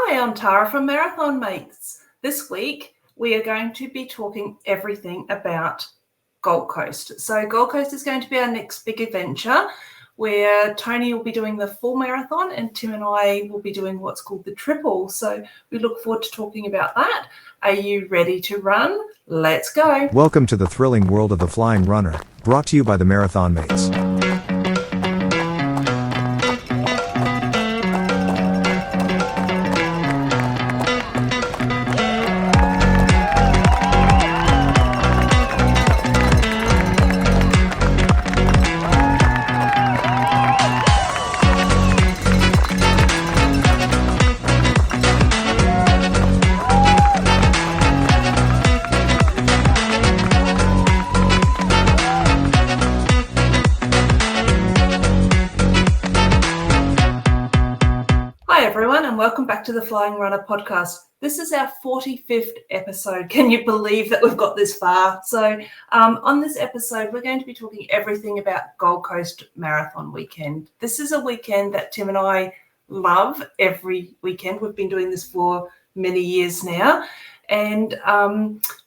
Hi, I'm Tara from Marathon Mates. This week, we are going to be talking everything about Gold Coast. So Gold Coast is going to be our next big adventure where Tony will be doing the full marathon and Tim and I will be doing what's called the triple. So we look forward to talking about that. Are you ready to run? Let's go. Welcome to the thrilling world of the Flying RuNR, brought to you by the Marathon Mates. Welcome back to the Flying RuNR Podcast. This is our 45th episode. Can you believe that we've got this far? So on this episode, we're going to be talking everything about Gold Coast Marathon Weekend. This is a weekend that Tim and I love every weekend. We've been doing this for many years now. And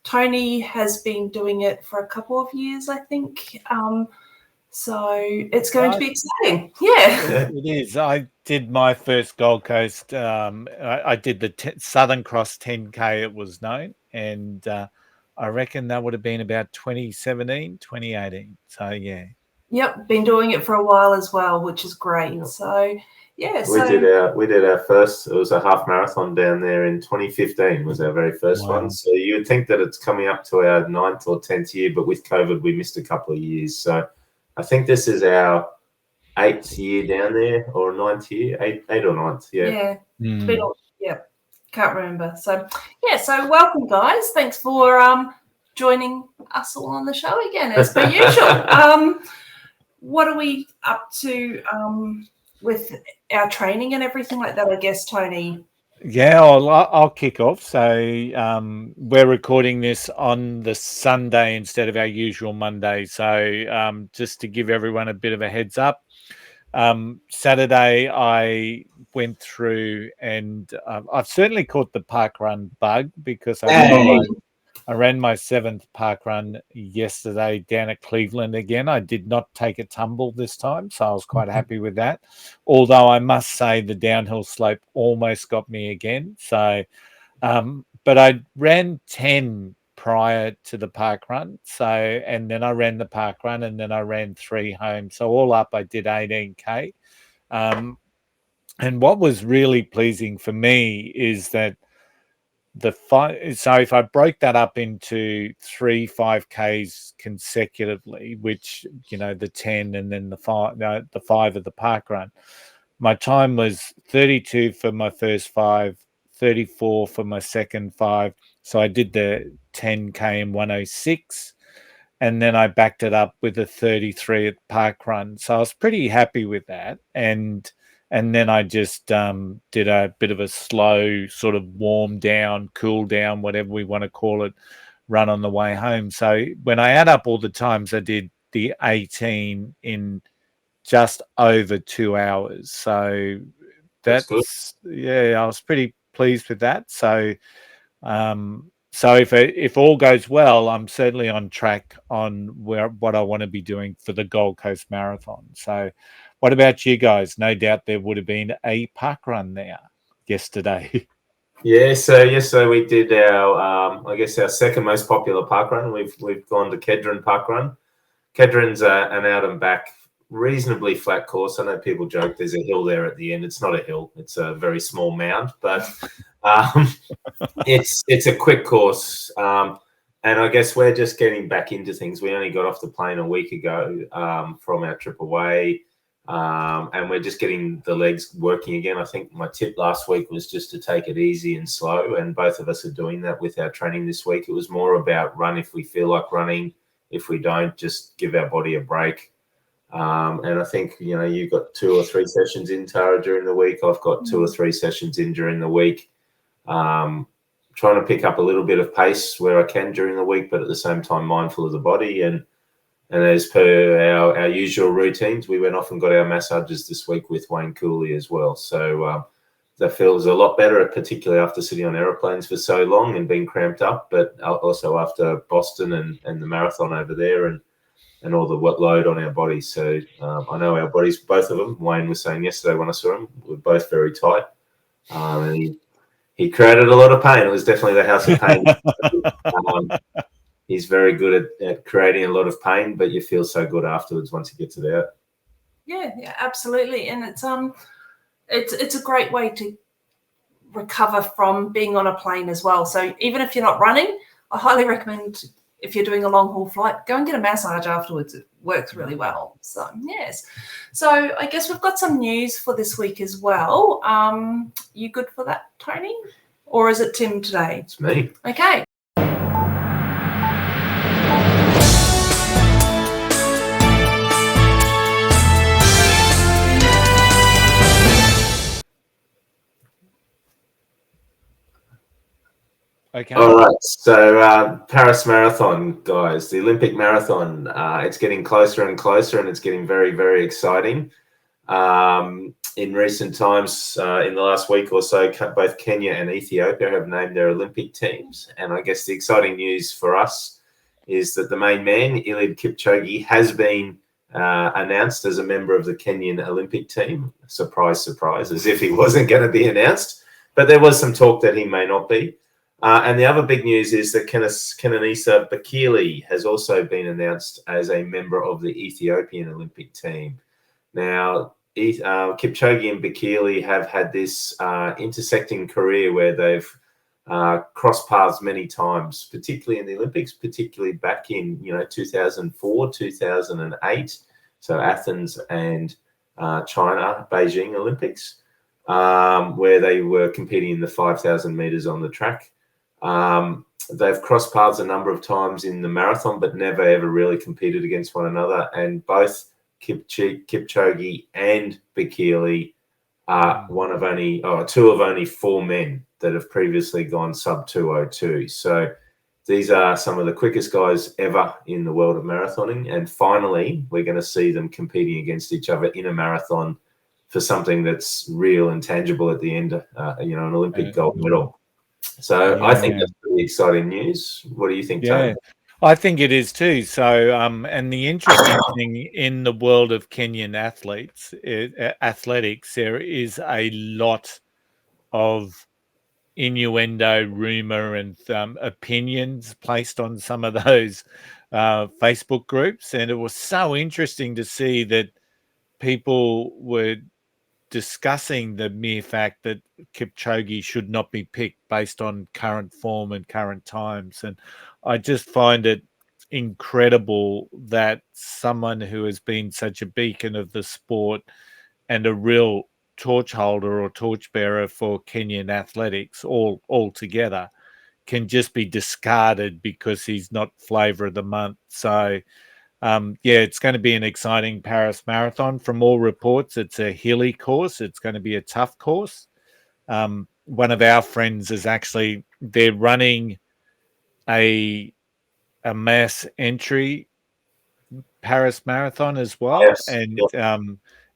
Tony has been doing it for a couple of years, I think. So it's going to be exciting. Yeah. It is. I did my first Gold Coast. I did the Southern Cross 10K, it was known. And I reckon that would have been about 2017, 2018. So, yeah. Yep. Been doing it for a while as well, which is great. Yep. So, yeah. We did our first, it was a half marathon down there in 2015 was our very first one. So you would think that it's coming up to our 9th or 10th year, but with COVID, we missed a couple of years. So I think this is our 8th year down there, or 9th year, 8 or 9th, yeah. Yeah, can't remember. So, so welcome, guys. Thanks for joining us all on the show again, as per usual. What are we up to with our training and everything like that, I guess, Tony? Yeah, I'll kick off. So we're recording this on the Sunday instead of our usual Monday. So just to give everyone a bit of a heads up, Saturday I went through and I've certainly caught the park run bug because I ran my 7th park run yesterday down at Cleveland again. I did not take a tumble this time, so I was quite happy with that. Although I must say the downhill slope almost got me again. So, but I ran 10 prior to the park run. So, and then I ran the park run and then I ran 3 home. So all up, I did 18K. And what was really pleasing for me is that so if I broke that up into 3 5Ks consecutively, which, you know, the 10 and then the 5 of the park run, my time was 32 for my first 5, 34 for my second 5. So I did the 10K in 106 and then I backed it up with a 33 at park run. So I was pretty happy with that. And then I just did a bit of a slow sort of warm down, cool down, whatever we want to call it, run on the way home. So when I add up all the times, I did the 18 in just over 2 hours. So that's good. Yeah, I was pretty pleased with that. So if all goes well, I'm certainly on track on what I want to be doing for the Gold Coast Marathon. So what about you guys? No doubt there would have been a park run there yesterday. Yeah, so we did our, I guess our second most popular park run. We've gone to Kedron Park Run. Kedron's an out and back, reasonably flat course. I know people joke there's a hill there at the end. It's not a hill. It's a very small mound, but it's a quick course. And I guess we're just getting back into things. We only got off the plane a week ago from our trip away. And we're just getting the legs working again. I think my tip last week was just to take it easy and slow, and both of us are doing that with our training this week. It was more about run if we feel like running. If we don't, just give our body a break. And I think, you know, you've got 2 or 3 sessions in, Tara, during the week. I've got 2 or 3 sessions in during the week. Trying to pick up a little bit of pace where I can during the week, but at the same time mindful of the body. And as per our usual routines, we went off and got our massages this week with Wayne Cooley as well. So that feels a lot better, particularly after sitting on aeroplanes for so long and being cramped up, but also after Boston and the marathon over there and all the load on our bodies. So I know our bodies, both of them, Wayne was saying yesterday when I saw him, were both very tight. And he created a lot of pain. It was definitely the house of pain. He's very good at creating a lot of pain, but you feel so good afterwards once he gets it out. Yeah, absolutely. And it's a great way to recover from being on a plane as well. So even if you're not running, I highly recommend, if you're doing a long haul flight, go and get a massage afterwards. It works really well. So yes. So I guess we've got some news for this week as well. You good for that, Tony? Or is it Tim today? It's me. Okay. Okay. All right. So Paris Marathon, guys, the Olympic Marathon, it's getting closer and closer, and it's getting very, very exciting. In recent times, in the last week or so, both Kenya and Ethiopia have named their Olympic teams. And I guess the exciting news for us is that the main man, Eliud Kipchoge, has been announced as a member of the Kenyan Olympic team. Surprise, surprise, as if he wasn't going to be announced. But there was some talk that he may not be. And the other big news is that Kenenisa Bekele has also been announced as a member of the Ethiopian Olympic team. Now, Kipchoge and Bekele have had this intersecting career where they've crossed paths many times, particularly in the Olympics, particularly back in 2004, 2008, so Athens and China, Beijing Olympics, where they were competing in the 5,000 meters on the track. They've crossed paths a number of times in the marathon, but never ever really competed against one another. And both Kipchoge and Bekele are two of only four men that have previously gone sub 2:02. So these are some of the quickest guys ever in the world of marathoning. And finally, we're going to see them competing against each other in a marathon for something that's real and tangible at the end, an Olympic gold medal. So I think that's pretty exciting news. What do you think, Tony? I think it is too. So, and the interesting thing in the world of Kenyan athletics, there is a lot of innuendo, rumor, and opinions placed on some of those Facebook groups. And it was so interesting to see that people were discussing the mere fact that Kipchoge should not be picked based on current form and current times. And I just find it incredible that someone who has been such a beacon of the sport and a real torch holder or torchbearer for Kenyan athletics all together can just be discarded because he's not flavour of the month. So it's going to be an exciting Paris Marathon. From all reports, it's a hilly course. It's going to be a tough course. One of our friends is they're running a mass entry Paris Marathon as well. Yes.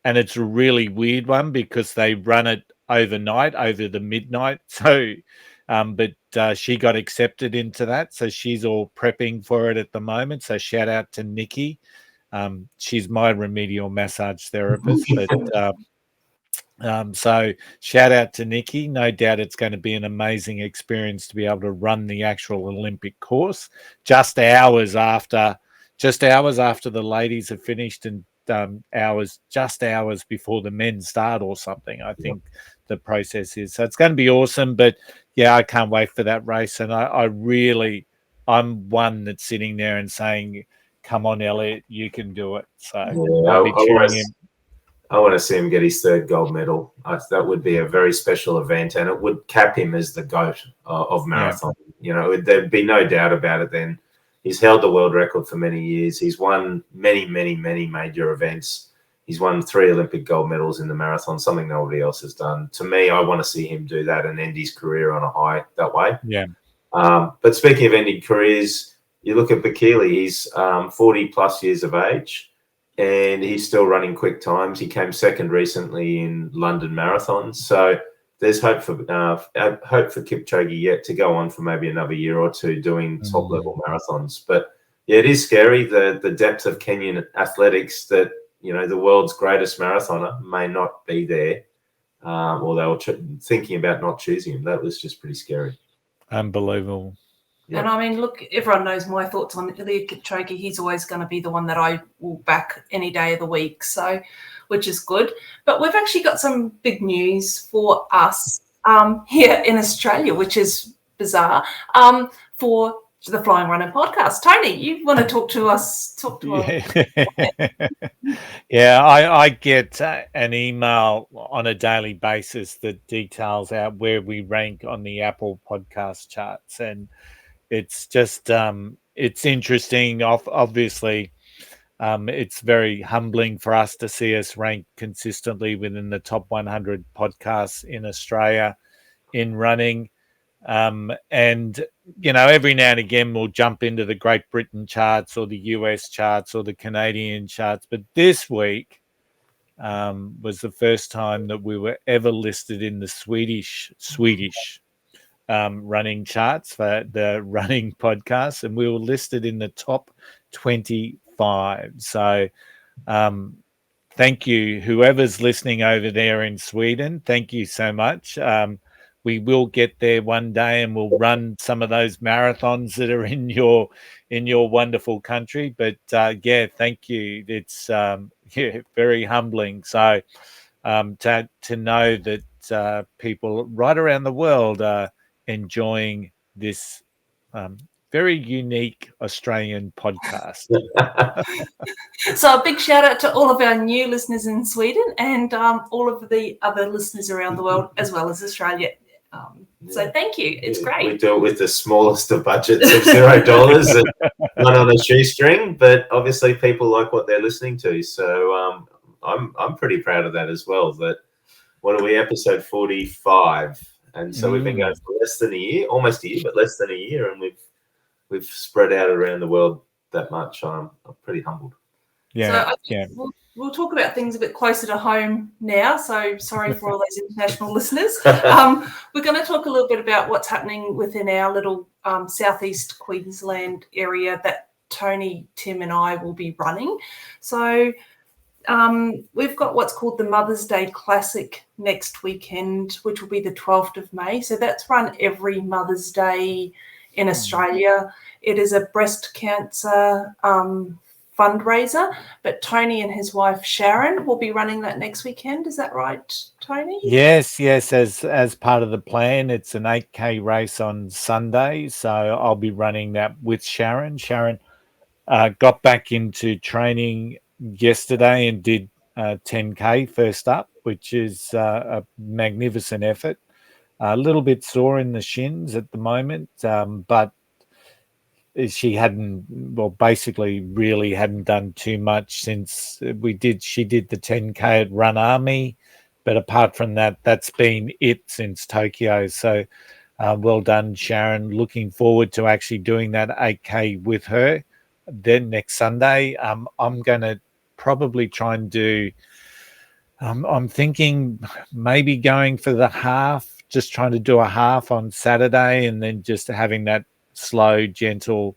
And it's a really weird one because they run it overnight, over the midnight. So, but she got accepted into that. So she's all prepping for it at the moment. So shout out to Nikki. She's my remedial massage therapist. But so shout out to Nikki. No doubt it's going to be an amazing experience to be able to run the actual Olympic course just hours after the ladies have finished, and hours before the men start or something. I think the process is. So it's going to be awesome. But I can't wait for that race. And I'm one that's sitting there and saying, come on, Elliot, you can do it. So I'll be cheering him. I want to see him get his third gold medal. That would be a very special event, and it would cap him as the GOAT of marathon. There'd be no doubt about it then. He's held the world record for many years. He's won many, many, many major events. He's won 3 Olympic gold medals in the marathon, something nobody else has done. To me, I want to see him do that and end his career on a high that way. Yeah. But speaking of ending careers, you look at Bekele. He's 40 plus years of age, and he's still running quick times. He came second recently in London Marathon. So there's hope for Kipchoge yet to go on for maybe another year or two doing top level marathons. But yeah, it is scary, the depth of Kenyan athletics, that the world's greatest marathoner may not be there, or they were thinking about not choosing him. That was just pretty scary. Unbelievable. Yeah. And I mean, look, everyone knows my thoughts on Eliud Kipchoge. He's always going to be the one that I will back any day of the week, so which is good. But we've actually got some big news for us here in Australia, which is bizarre, for the Flying RuNR Podcast. Tony, you want to talk to us? Yeah, I get an email on a daily basis that details out where we rank on the Apple podcast charts, and it's just it's interesting. Obviously, it's very humbling for us to see us ranked consistently within the top 100 podcasts in Australia in running. And every now and again we'll jump into the Great Britain charts or the US charts or the Canadian charts, but this week was the first time that we were ever listed in the Swedish running charts for the running podcast, and we were listed in the top 25. So thank you, whoever's listening over there in Sweden. Thank you so much. We will get there one day, and we'll run some of those marathons that are in your wonderful country. But thank you. It's very humbling. So to know that people right around the world are enjoying this very unique Australian podcast. So a big shout out to all of our new listeners in Sweden and all of the other listeners around the world, as well as Australia. So thank you. It's great. We deal with the smallest of budgets of $0 and not on a shoestring, but obviously people like what they're listening to. So I'm pretty proud of that as well. That what are we, episode 45? And so we've been going for less than a year, almost a year, but less than a year, and we've spread out around the world that much. I'm pretty humbled. Yeah, so we'll talk about things a bit closer to home now. So sorry for all those international listeners. We're going to talk a little bit about what's happening within our little southeast Queensland area that Tony, Tim, and I will be running. So we've got what's called the Mother's Day Classic next weekend, which will be the 12th of May. So that's run every Mother's Day in Australia. It is a breast cancer fundraiser, but Tony and his wife Sharon will be running that next weekend. Is that right, Tony? Yes. As part of the plan, it's an 8K race on Sunday, so I'll be running that with Sharon. Sharon got back into training yesterday and did 10K first up, which is a magnificent effort. A little bit sore in the shins at the moment, but she basically really hadn't done too much since she did the 10K at Run Army, but apart from that, that's been it since Tokyo. So well done, Sharon. Looking forward to actually doing that 8K with her then next Sunday. I'm going to probably try and do, I'm thinking maybe going for the half, just trying to do a half on Saturday, and then just having that slow, gentle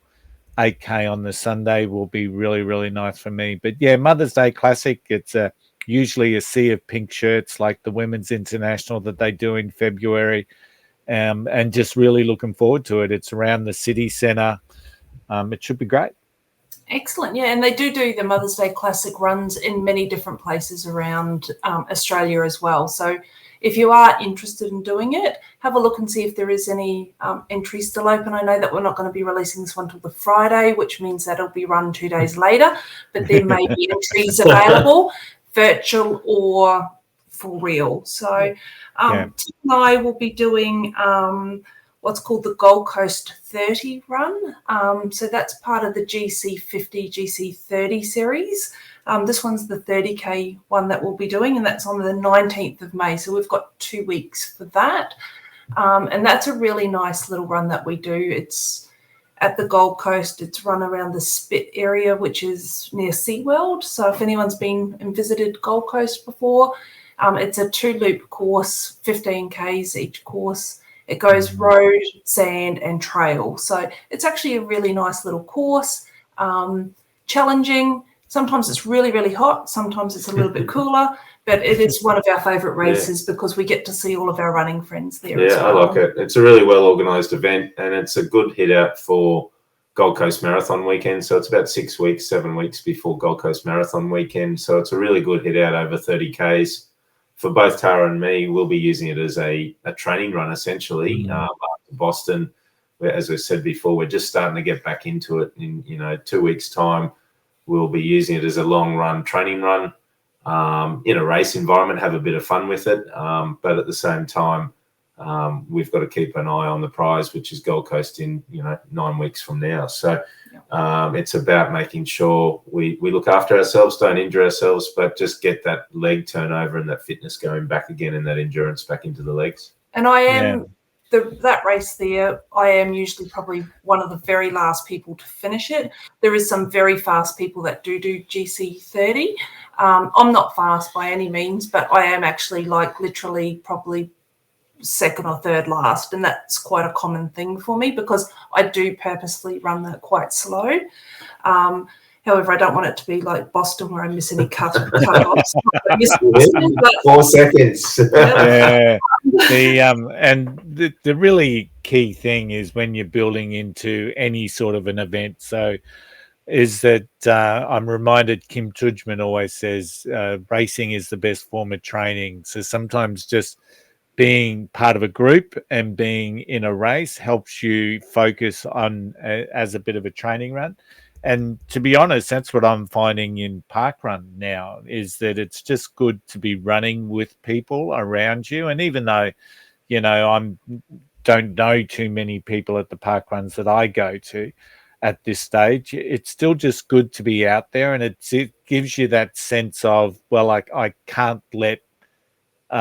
8K on the Sunday will be really, really nice for me. But yeah, Mother's Day Classic, it's usually a sea of pink shirts like the Women's International that they do in February, and just really looking forward to it. It's around the city centre. It should be great. Excellent. Yeah, and they do the Mother's Day Classic runs in many different places around Australia as well. So if you are interested in doing it, have a look and see if there is any entries still open. I know that we're not going to be releasing this one till the Friday, which means that it'll be run 2 days later, but there may be entries available, virtual or for real. So Tim and I will be doing what's called the Gold Coast 30 run. So that's part of the GC50, GC30 series. This one's the 30K one that we'll be doing, and that's on the 19th of May. So we've got 2 weeks for that. And that's a really nice little run that we do. It's at the Gold Coast. It's run around the Spit area, which is near SeaWorld. So if anyone's been and visited Gold Coast before, It's a 2-loop course, 15 Ks each course. It goes road, sand, and trail. So it's actually a really nice little course. Challenging. Sometimes it's really, really hot. Sometimes it's a little bit cooler. But it is one of our favourite races because we get to see all of our running friends there as well. I like it. It's a really well-organised event, and it's a good hit-out for Gold Coast Marathon weekend. So it's about 7 weeks before Gold Coast Marathon weekend. So it's a really good hit-out over 30 Ks. For both Tara and me, we'll be using it as a training run, essentially. After Boston, where, as I said before, we're just starting to get back into it. In 2 weeks' time, we'll be using it as a long-run training run. In a race environment, have a bit of fun with it. But at the same time, we've got to keep an eye on the prize, which is Gold Coast in 9 weeks from now. So it's about making sure we look after ourselves, don't injure ourselves, but just get that leg turnover and that fitness going back again and that endurance back into the legs. And I am that race there, I am usually probably one of the very last people to finish it. There is some very fast people that do GC30. I'm not fast by any means, but I am actually literally probably second or third last, and that's quite a common thing for me because I do purposely run that quite slow. However, I don't want it to be like Boston where I miss any cut-offs. 4 seconds. The really key thing is when you're building into any sort of an event. So is that I'm reminded Kim Tudjman always says racing is the best form of training. So sometimes just being part of a group and being in a race helps you focus on as a bit of a training run. And to be honest, that's what I'm finding in parkrun now, is that it's just good to be running with people around you. And even though, I don't know too many people at the parkruns that I go to at this stage, it's still just good to be out there. And it gives you that sense of, well, I can't let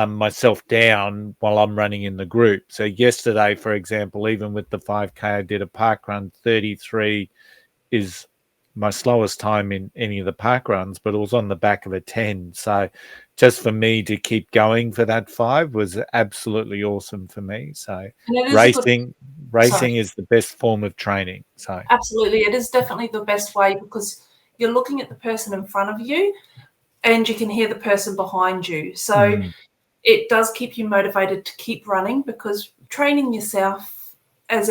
myself down while I'm running in the group. So yesterday, for example, even with the 5K, I did a parkrun. 33 is my slowest time in any of the park runs, but it was on the back of a 10. So just for me to keep going for that 5 was absolutely awesome for me. So racing is the best form of training. So absolutely, it is definitely the best way because you're looking at the person in front of you and you can hear the person behind you. So it does keep you motivated to keep running because training yourself, as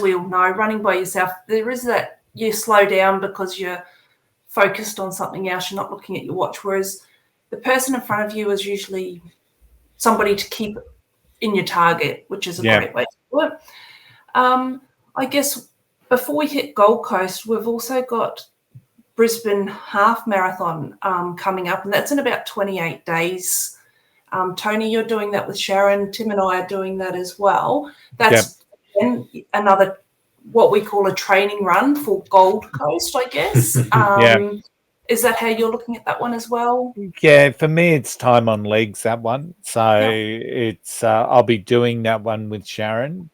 we all know, running by yourself, there is that you slow down because you're focused on something else. You're not looking at your watch, whereas the person in front of you is usually somebody to keep in your target, which is a great way to do it. I guess before we hit Gold Coast, we've also got Brisbane half marathon coming up, and that's in about 28 days. Tony, you're doing that with Sharon. Tim and I are doing that as well. That's another what we call a training run for Gold Coast, I guess. Is that how you're looking at that one as well? Yeah, for me, it's time on legs, that one. So it's I'll be doing that one with Sharon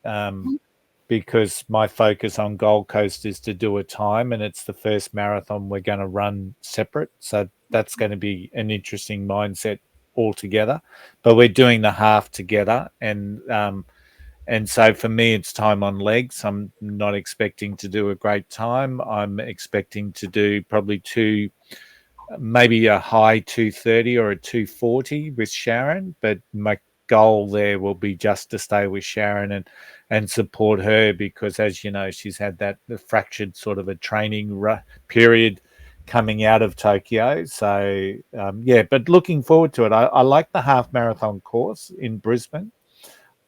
because my focus on Gold Coast is to do a time, and it's the first marathon we're going to run separate. So that's going to be an interesting mindset altogether. But we're doing the half together, and so for me, it's time on legs. I'm not expecting to do a great time. I'm expecting to do probably maybe a high 2:30 or a 2:40 with Sharon. But my goal there will be just to stay with Sharon and support her because, as you know, she's had that fractured sort of a training period coming out of Tokyo. So, but looking forward to it. I like the half marathon course in Brisbane.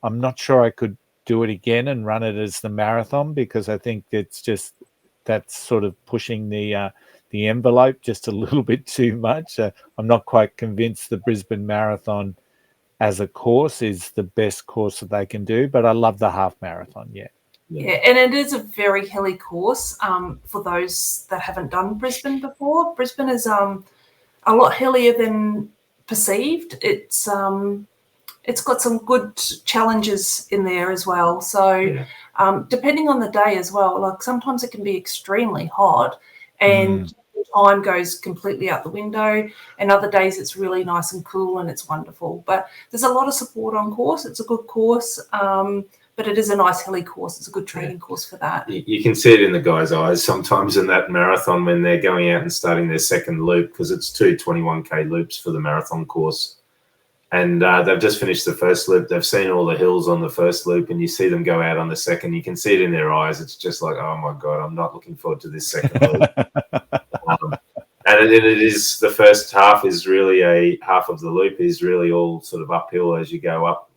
I'm not sure I could do it again and run it as the marathon because I think that's sort of pushing the envelope just a little bit too much. I'm not quite convinced the Brisbane Marathon as a course is the best course that they can do, but I love the half marathon. Yeah, and it is a very hilly course for those that haven't done Brisbane before. Brisbane is a lot hillier than perceived. It's got some good challenges in there as well. So depending on the day as well, like sometimes it can be extremely hot and time goes completely out the window, and other days it's really nice and cool and it's wonderful. But there's a lot of support on course. It's a good course, but it is a nice hilly course. It's a good training course for that. You can see it in the guys' eyes sometimes in that marathon when they're going out and starting their second loop, because it's 2 21K loops for the marathon course. And they've just finished the first loop. They've seen all the hills on the first loop, and you see them go out on the second. You can see it in their eyes. It's just like, oh, my God, I'm not looking forward to this second loop. And it is, the first half is really half of the loop is really all sort of uphill as you go up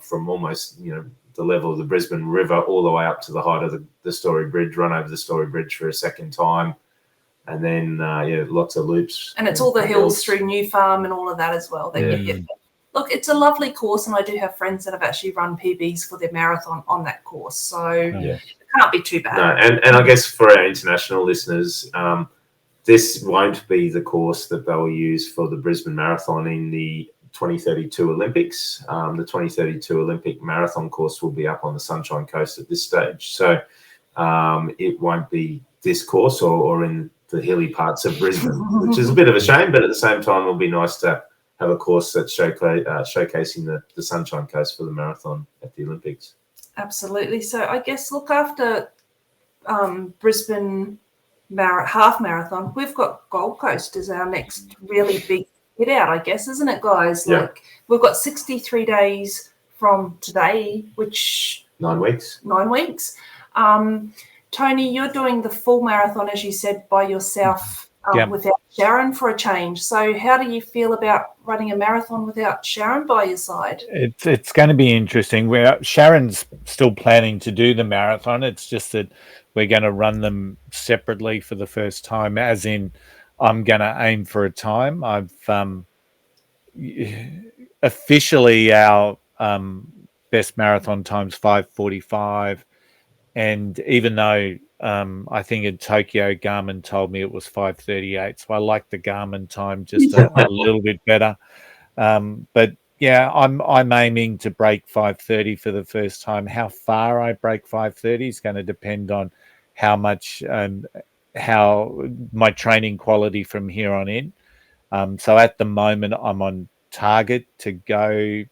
from almost, the level of the Brisbane River all the way up to the height of the Story Bridge, run over the Story Bridge for a second time. And then, lots of loops. And it's all the hills through New Farm and all of that as well. Look, it's a lovely course, and I do have friends that have actually run PBs for their marathon on that course. So it can't be too bad. No, and I guess for our international listeners, this won't be the course that they'll use for the Brisbane Marathon in the 2032 Olympics. The 2032 Olympic marathon course will be up on the Sunshine Coast at this stage. So it won't be this course or in the hilly parts of Brisbane, which is a bit of a shame, but at the same time, it'll be nice to have a course that's showcasing the Sunshine Coast for the marathon at the Olympics. Absolutely. So I guess, look, after Brisbane half marathon, we've got Gold Coast as our next really big hit out, I guess, isn't it, guys? Yeah. Like, we've got 63 days from today, which 9 weeks. 9 weeks. Tony, you're doing the full marathon, as you said, by yourself. Without Sharon for a change. So how do you feel about running a marathon without Sharon by your side? It's going to be interesting. Sharon's still planning to do the marathon. It's just that we're going to run them separately for the first time, as in I'm going to aim for a time. I've officially our best marathon time's 5:45, and even though I think in Tokyo, Garmin told me it was 5:38. So I like the Garmin time just a little bit better. But yeah, I'm aiming to break 5:30 for the first time. How far I break 5:30 is going to depend on how much how my training quality from here on in. So at the moment, I'm on target to go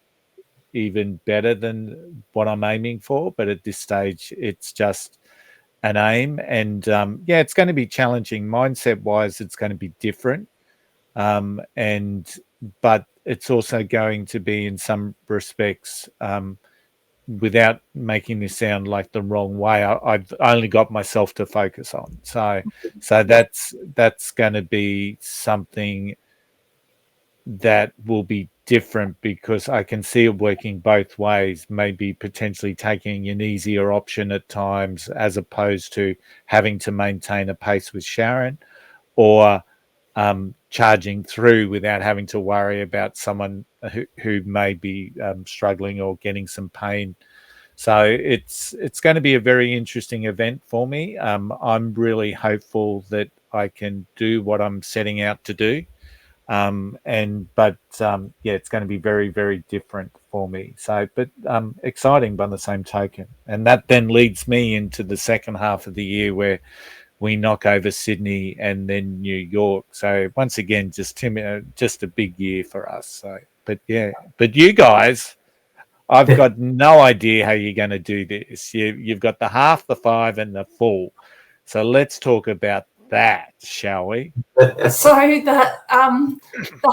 even better than what I'm aiming for. But at this stage, it's just an aim, and it's going to be challenging mindset wise. It's going to be different, but it's also going to be in some respects, without making this sound like the wrong way, I've only got myself to focus on. So that's going to be something that will be different, because I can see it working both ways, maybe potentially taking an easier option at times as opposed to having to maintain a pace with Sharon, or charging through without having to worry about someone who may be struggling or getting some pain. So it's going to be a very interesting event for me. I'm really hopeful that I can do what I'm setting out to do. It's going to be very, very different for me. So, but exciting by the same token. And that then leads me into the second half of the year where we knock over Sydney and then New York. So once again, just a big year for us. So, but you guys, I've got no idea how you're going to do this. You've got the half, the 5, and the full. So let's talk about that, shall we? So the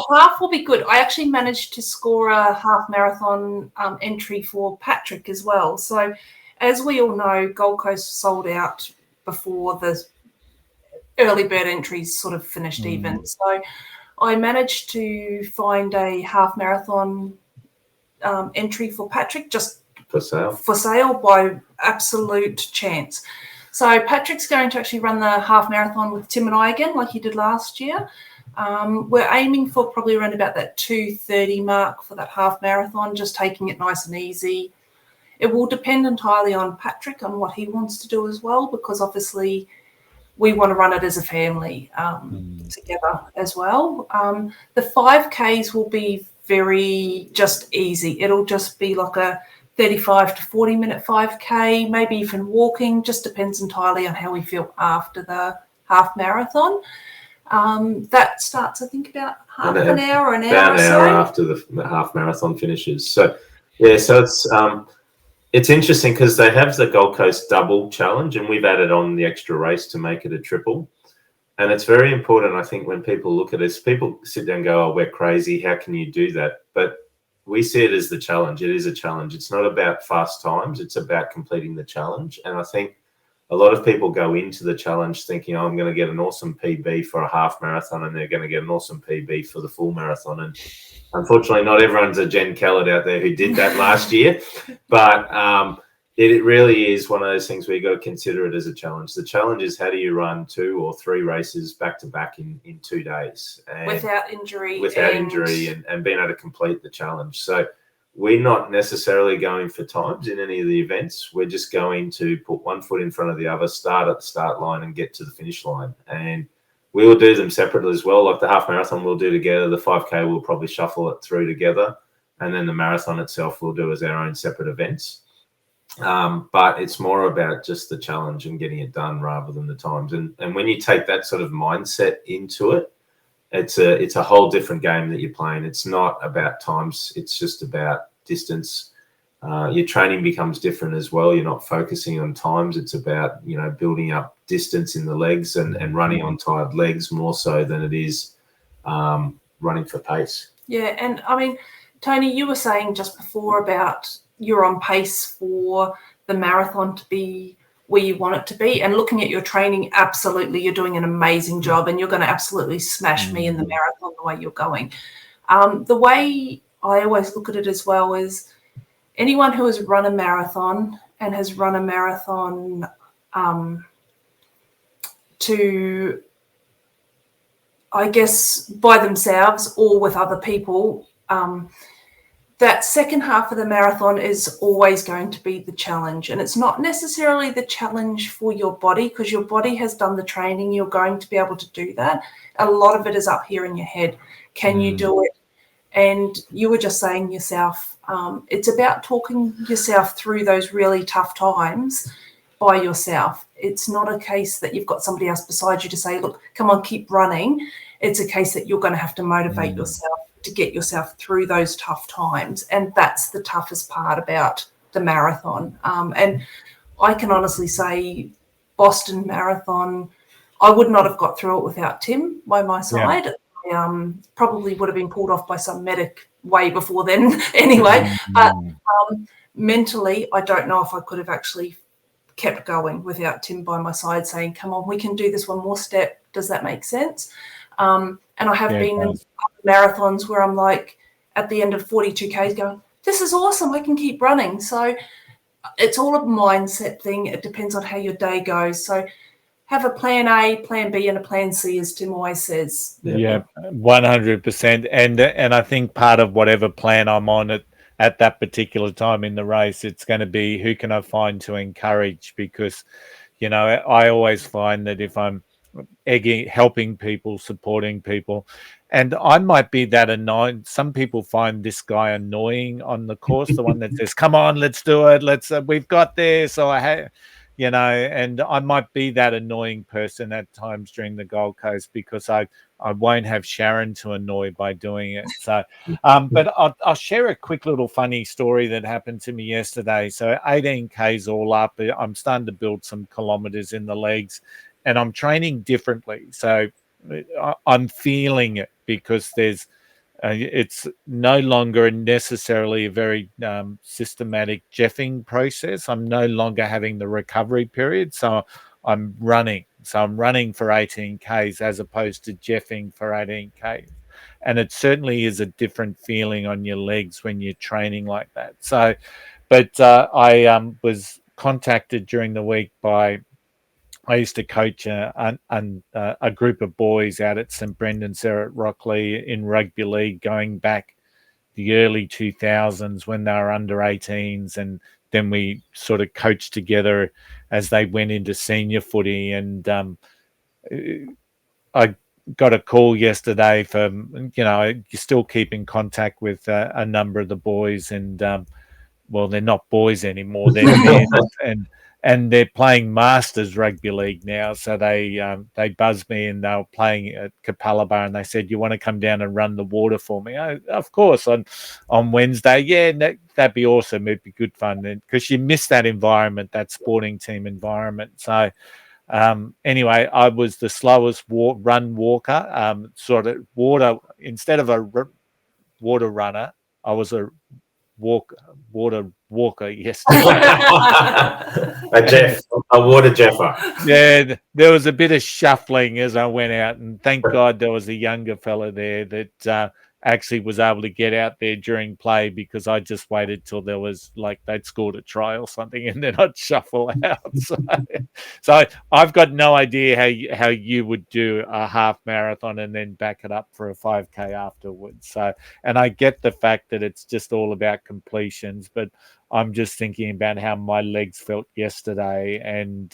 half will be good. I actually managed to score a half marathon entry for Patrick as well. So as we all know, Gold Coast sold out before the early bird entries sort of finished even. So I managed to find a half marathon entry for Patrick, just for sale by absolute chance. So Patrick's going to actually run the half marathon with Tim and I again, like he did last year. We're aiming for probably around about that 2:30 mark for that half marathon, just taking it nice and easy. It will depend entirely on Patrick, on what he wants to do as well, because obviously we want to run it as a family together as well. The 5Ks will be very just easy. It'll just be like a 35 to 40 minute 5K, maybe even walking, just depends entirely on how we feel after the half marathon. That starts, I think, about half an hour or about an so. hour after the half marathon finishes. So yeah, so it's interesting because they have the Gold Coast double challenge, and we've added on the extra race to make it a triple. And it's very important, I think, when people look at this, people sit there and go, "Oh, we're crazy. How can you do that?" But we see it as the challenge. It is a challenge. It's not about fast times. It's about completing the challenge. And I think a lot of people go into the challenge thinking, "Oh, I'm going to get an awesome PB for a half marathon," and they're going to get an awesome PB for the full marathon. And unfortunately, not everyone's a Jen Kellett out there who did that last year. But it really is one of those things where you got to consider it as a challenge. The challenge is, how do you run 2 or 3 races back to back in 2 days and without injury, and being able to complete the challenge. So we're not necessarily going for times in any of the events. We're just going to put one foot in front of the other, start at the start line and get to the finish line. And we will do them separately as well. Like the half marathon we'll do together. The 5K we'll probably shuffle it through together. And then the marathon itself we'll do as our own separate events. But it's more about just the challenge and getting it done rather than the times. And when you take that sort of mindset into it, it's a whole different game that you're playing. It's not about times. It's just about distance. Your training becomes different as well. You're not focusing on times. It's about, building up distance in the legs and running on tired legs more so than it is running for pace. Yeah. And I mean, Tony, you were saying just before about you're on pace for the marathon to be where you want it to be, and looking at your training, absolutely, you're doing an amazing job, and you're going to absolutely smash me in the marathon the way you're going. The way I always look at it as well is anyone who has run a marathon and has run a marathon to, I guess, by themselves or with other people, that second half of the marathon is always going to be the challenge. And it's not necessarily the challenge for your body, because your body has done the training. You're going to be able to do that. A lot of it is up here in your head. Can you do it? And you were just saying yourself, it's about talking yourself through those really tough times by yourself. It's not a case that you've got somebody else beside you to say, look, come on, keep running. It's a case that you're going to have to motivate yourself to get yourself through those tough times. And that's the toughest part about the marathon. And I can honestly say Boston Marathon, I would not have got through it without Tim by my side. I probably would have been pulled off by some medic way before then anyway. But mentally, I don't know if I could have actually kept going without Tim by my side saying, come on, we can do this one more step. Does that make sense? And I have been in marathons where I'm like at the end of 42 Ks going, this is awesome, I can keep running. So it's all a mindset thing. It depends on how your day goes. So have a plan A, plan B, and a plan C, as Tim always says. Yeah, 100%. And I think part of whatever plan I'm on at that particular time in the race, it's going to be who can I find to encourage, because, I always find that if I'm helping people, supporting people, and I might be that annoying. Some people find this guy annoying on the course, the one that says, come on, let's do it. We've got this. Or and I might be that annoying person at times during the Gold Coast, because I won't have Sharon to annoy by doing it. So, but I'll share a quick little funny story that happened to me yesterday. So 18 Ks all up. I'm starting to build some kilometers in the legs, and I'm training differently. So I'm feeling it, because there's it's no longer necessarily a very systematic jeffing process. I'm no longer having the recovery period. So I'm running. So I'm running for 18 Ks as opposed to jeffing for 18 Ks. And it certainly is a different feeling on your legs when you're training like that. So, but I was contacted during the week by, I used to coach a group of boys out at St Brendan's there at Rockley in rugby league, going back the early 2000s when they were under 18s, and then we sort of coached together as they went into senior footy. And I got a call yesterday from, you still keep in contact with a number of the boys, and well, they're not boys anymore, they're men. and they're playing Masters Rugby League now. So they buzzed me, and they were playing at Capalaba, and they said, "You want to come down and run the water for me?" Oh, of course, on Wednesday. Yeah, that'd be awesome. It'd be good fun, because you miss that environment, that sporting team environment. So anyway, I was the slowest run walker. Sort of water, instead of a water runner, I was a water walker yesterday. a water jeffer. Yeah, there was a bit of shuffling as I went out, and thank God there was a younger fella there that actually was able to get out there during play, because I just waited till there was like they'd scored a try or something, and then I'd shuffle out. So I've got no idea how you would do a half marathon and then back it up for a 5K afterwards. So, and I get the fact that it's just all about completions, but I'm just thinking about how my legs felt yesterday, and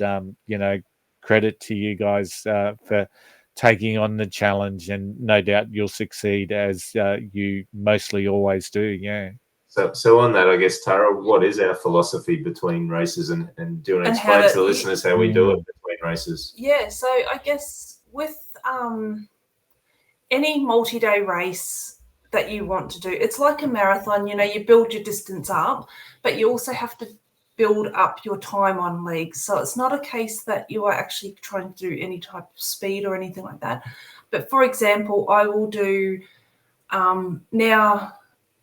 credit to you guys for taking on the challenge, and no doubt you'll succeed, as you mostly always do. Yeah. So on that, I guess, Tara, what is our philosophy between races, and do you want to explain to the listeners how we do it between races? Yeah, so I guess with any multi-day race that you want to do, it's like a marathon. You build your distance up, but you also have to build up your time on legs. So it's not a case that you are actually trying to do any type of speed or anything like that. But for example, I will do now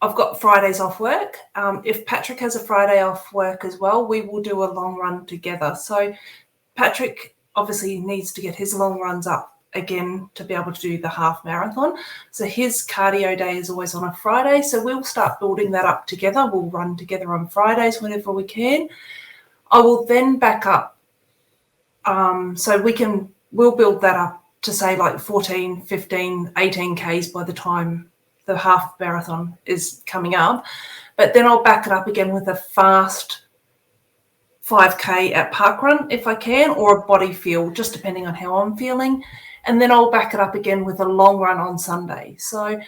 I've got Fridays off work. If Patrick has a Friday off work as well, we will do a long run together. So Patrick obviously needs to get his long runs up again to be able to do the half marathon. So his cardio day is always on a Friday. So we'll start building that up together. We'll run together on Fridays whenever we can. I will then back up. So we'll build that up to say like 14, 15, 18 Ks by the time the half marathon is coming up. But then I'll back it up again with a fast 5K at parkrun if I can, or a body field, just depending on how I'm feeling. And then I'll back it up again with a long run on Sunday. So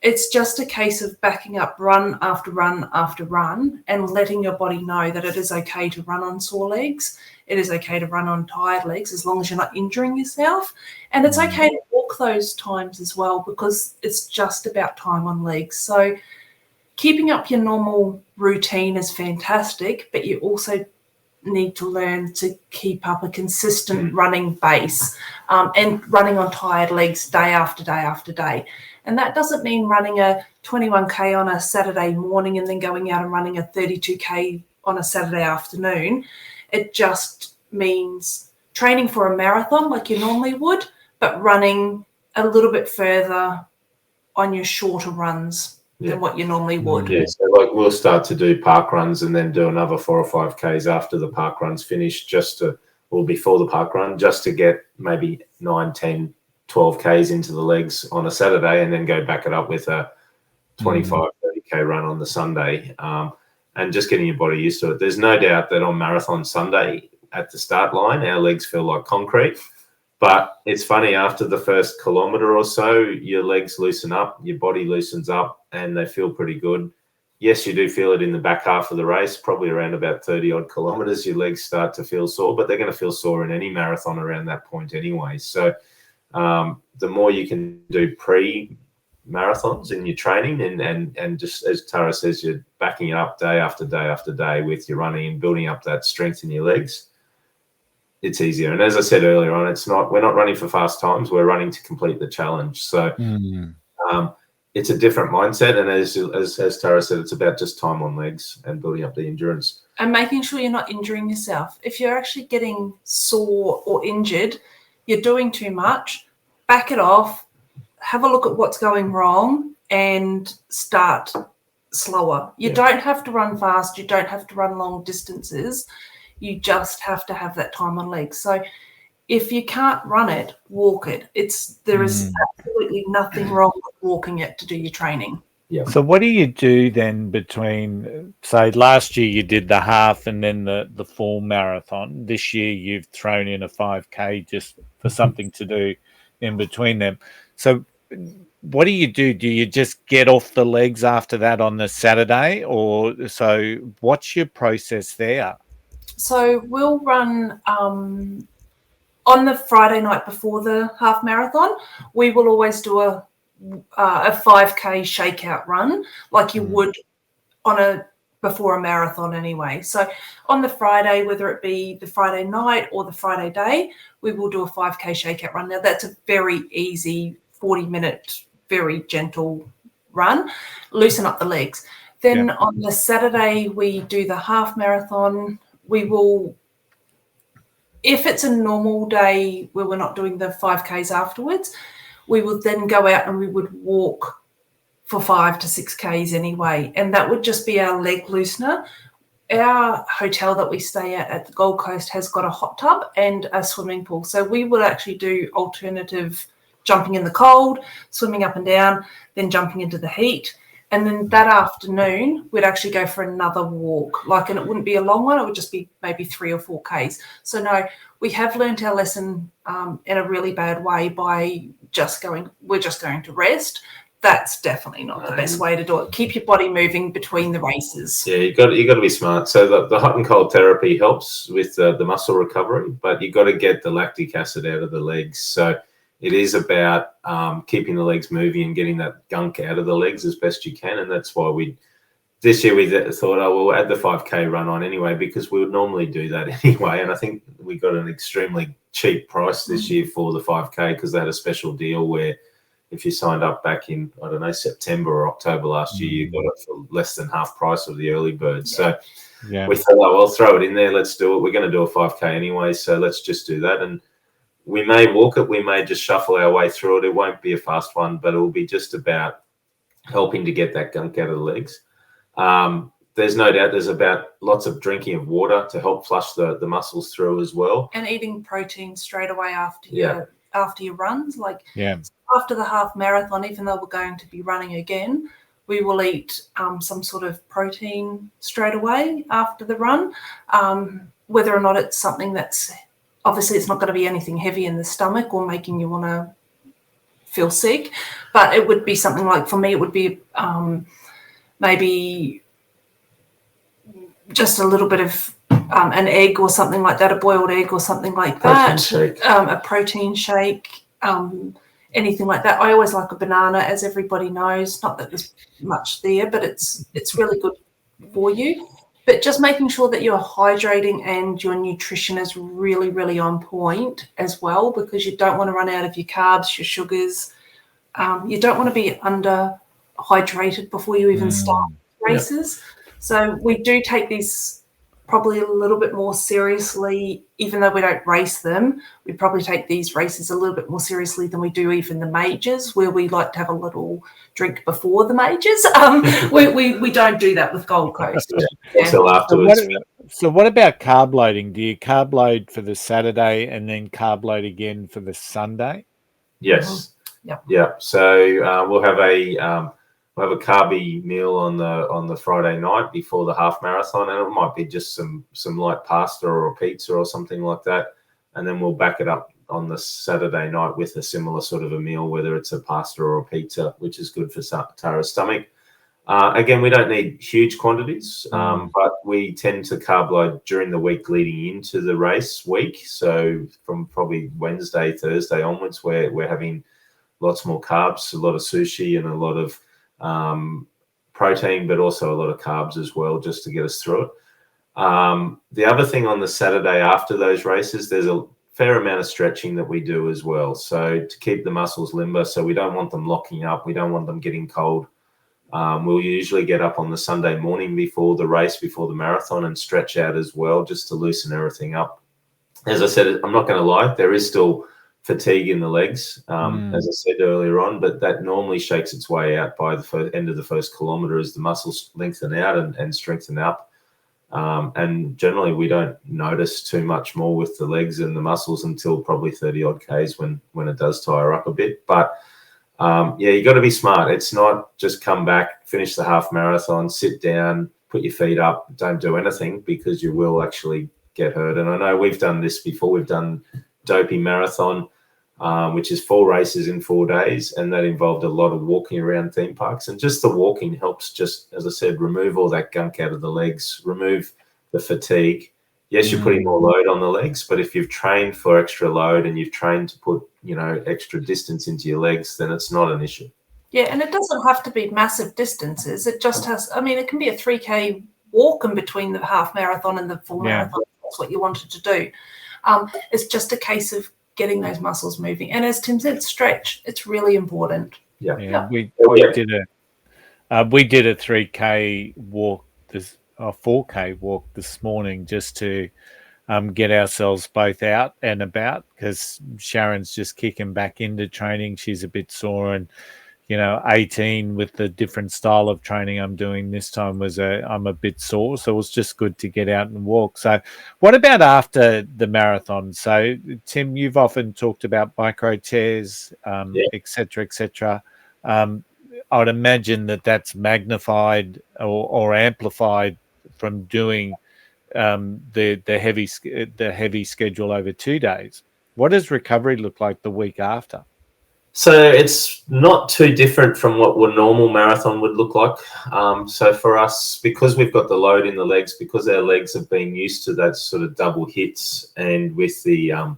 it's just a case of backing up run after run after run, and letting your body know that it is okay to run on sore legs. It is okay to run on tired legs, as long as you're not injuring yourself. And it's okay to walk those times as well, because it's just about time on legs. So keeping up your normal routine is fantastic, but you also need to learn to keep up a consistent running base, and running on tired legs day after day after day. And that doesn't mean running a 21K on a Saturday morning and then going out and running a 32K on a Saturday afternoon. It just means training for a marathon like you normally would, but running a little bit further on your shorter runs than what you normally would. Yeah, so like we'll start to do park runs and then do another 4 or 5 Ks after the park run's finished, or before the park run, just to get maybe 9, 10, 12 Ks into the legs on a Saturday, and then go back it up with a 25, 30K run on the Sunday, and just getting your body used to it. There's no doubt that on Marathon Sunday at the start line, our legs feel like concrete. But it's funny, after the first kilometre or so, your legs loosen up, your body loosens up, and they feel pretty good. Yes, you do feel it in the back half of the race, probably around about 30-odd kilometres, your legs start to feel sore, but they're going to feel sore in any marathon around that point anyway. So the more you can do pre-marathons in your training, and just as Tara says, you're backing it up day after day after day with your running and building up that strength in your legs, it's easier. And as I said earlier on, we're not running for fast times, we're running to complete the challenge. So it's a different mindset, and as Tara said, it's about just time on legs and building up the endurance. And making sure you're not injuring yourself. If you're actually getting sore or injured, you're doing too much, back it off, have a look at what's going wrong, and start slower. You don't have to run fast, you don't have to run long distances. You just have to have that time on legs. So if you can't run it, walk it. There is absolutely nothing wrong with walking it to do your training. Yeah. So what do you do then between, say, last year you did the half and then the full marathon. This year you've thrown in a 5K just for something to do in between them. So what do you do? Do you just get off the legs after that on the Saturday? Or so what's your process there? So we'll run on the Friday night before the half marathon. We will always do a 5K shakeout run like you would before a marathon anyway. So on the Friday, whether it be the Friday night or the Friday day, we will do a 5K shakeout run. Now that's a very easy 40-minute, very gentle run, loosen up the legs. Then on the Saturday, we do the half marathon. We will, if it's a normal day where we're not doing the 5Ks afterwards, we would then go out and we would walk for 5 to 6Ks anyway. And that would just be our leg loosener. Our hotel that we stay at the Gold Coast has got a hot tub and a swimming pool. So we will actually do alternative jumping in the cold, swimming up and down, then jumping into the heat. And then that afternoon, we'd actually go for another walk. And it wouldn't be a long one. It would just be maybe 3 or 4Ks. So no, we have learned our lesson in a really bad way by we're just going to rest. That's definitely not the best way to do it. Keep your body moving between the races. Yeah, you got to be smart. So the hot and cold therapy helps with the muscle recovery, but you got to get the lactic acid out of the legs. So it is about keeping the legs moving and getting that gunk out of the legs as best you can. And that's why this year we thought, we'll add the 5K run on anyway, because we would normally do that anyway. And I think we got an extremely cheap price this year for the 5K because they had a special deal where if you signed up back in, I don't know, September or October last year, you got it for less than half price of the early bird. So we thought, we'll throw it in there. Let's do it. We're going to do a 5K anyway, so let's just do that. And we may walk it. We may just shuffle our way through it. It won't be a fast one, but it will be just about helping to get that gunk out of the legs. There's no doubt there's about lots of drinking of water to help flush the muscles through as well. And eating protein straight away after your runs. After the half marathon, even though we're going to be running again, we will eat some sort of protein straight away after the run. Whether or not it's something that's, obviously it's not going to be anything heavy in the stomach or making you want to feel sick, but it would be something like, for me, it would be maybe just a little bit of an egg or something like that, a boiled egg or something like that, a protein shake, anything like that. I always like a banana, as everybody knows. Not that there's much there, but it's really good for you. But just making sure that you're hydrating and your nutrition is really, really on point as well, because you don't want to run out of your carbs, your sugars. You don't want to be under hydrated before you even start races. So we do take these probably a little bit more seriously, even though we don't race them. We probably take these races a little bit more seriously than we do even the majors, where we like to have a little drink before the majors. We don't do that with Gold Coast. Until afterwards. So what about carb loading? Do you carb load for the Saturday and then carb load again for the Sunday? Yes. Yeah. So we'll have a carby meal on the Friday night before the half marathon, and it might be just some light pasta or a pizza or something like that, and then we'll back it up on the Saturday night with a similar sort of a meal, whether it's a pasta or a pizza, which is good for Tara's stomach. Again, we don't need huge quantities, but we tend to carb load during the week leading into the race week. So from probably Wednesday, Thursday onwards, we're having lots more carbs, a lot of sushi and a lot of protein, but also a lot of carbs as well, just to get us through it. The other thing on the Saturday after those races, there's a fair amount of stretching that we do as well. So to keep the muscles limber, so we don't want them locking up. We don't want them getting cold. We'll usually get up on the Sunday morning before the race, before the marathon, and stretch out as well, just to loosen everything up. As I said, I'm not going to lie, there is still fatigue in the legs, as I said earlier on, but that normally shakes its way out by the end of the first kilometre as the muscles lengthen out and strengthen up. And generally we don't notice too much more with the legs and the muscles until probably 30 odd Ks when it does tire up a bit. But you got to be smart. It's not just come back, finish the half marathon, sit down, put your feet up, don't do anything, because you will actually get hurt. And I know we've done this before. We've done Dopey Marathon, which is 4 races in 4 days, and that involved a lot of walking around theme parks. And just the walking helps, just as I said, remove all that gunk out of the legs, remove the fatigue, Yes, you're putting more load on the legs, but if you've trained for extra load and you've trained to put, extra distance into your legs, then it's not an issue. Yeah, and it doesn't have to be massive distances. It just has, it can be a 3K walk in between the half marathon and the full marathon. That's what you wanted to do. It's just a case of getting those muscles moving. And as Tim said, stretch. It's really important. Yeah. We did a 3K walk, a 4K walk this morning just to get ourselves both out and about, because Sharon's just kicking back into training. She's a bit sore, and 18 with the different style of training I'm doing this time I'm a bit sore, so it was just good to get out and walk. So what about after the marathon? So Tim, you've often talked about micro tears, et cetera. I would imagine that's magnified or amplified from doing the heavy schedule over 2 days. What does recovery look like the week after? So it's not too different from what a normal marathon would look like. So for us, because we've got the load in the legs, because our legs have been used to that sort of double hits, and with the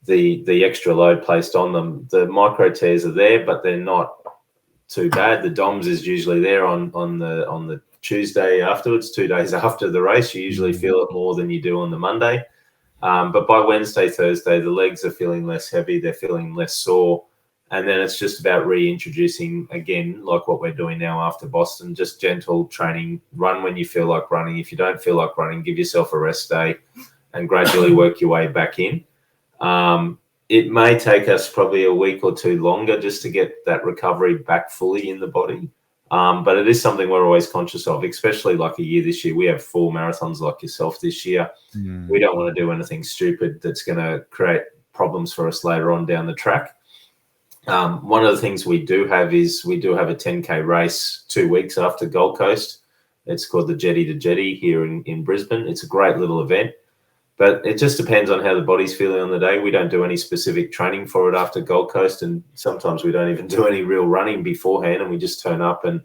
extra load placed on them, the micro tears are there, but they're not too bad. The DOMS is usually there on the Tuesday afterwards, 2 days after the race. You usually feel it more than you do on the Monday. But by Wednesday, Thursday, the legs are feeling less heavy. They're feeling less sore. And then it's just about reintroducing, again, like what we're doing now after Boston, just gentle training. Run when you feel like running. If you don't feel like running, give yourself a rest day and gradually work your way back in. It may take us probably a week or two longer just to get that recovery back fully in the body. But it is something we're always conscious of, especially like a year this year. We have 4 marathons like yourself this year. We don't want to do anything stupid that's going to create problems for us later on down the track. One of the things we do have is we do have a 10K race 2 weeks after Gold Coast. It's called the Jetty to Jetty here in Brisbane. It's a great little event, but it just depends on how the body's feeling on the day. We don't do any specific training for it after Gold Coast, and sometimes we don't even do any real running beforehand, and we just turn up and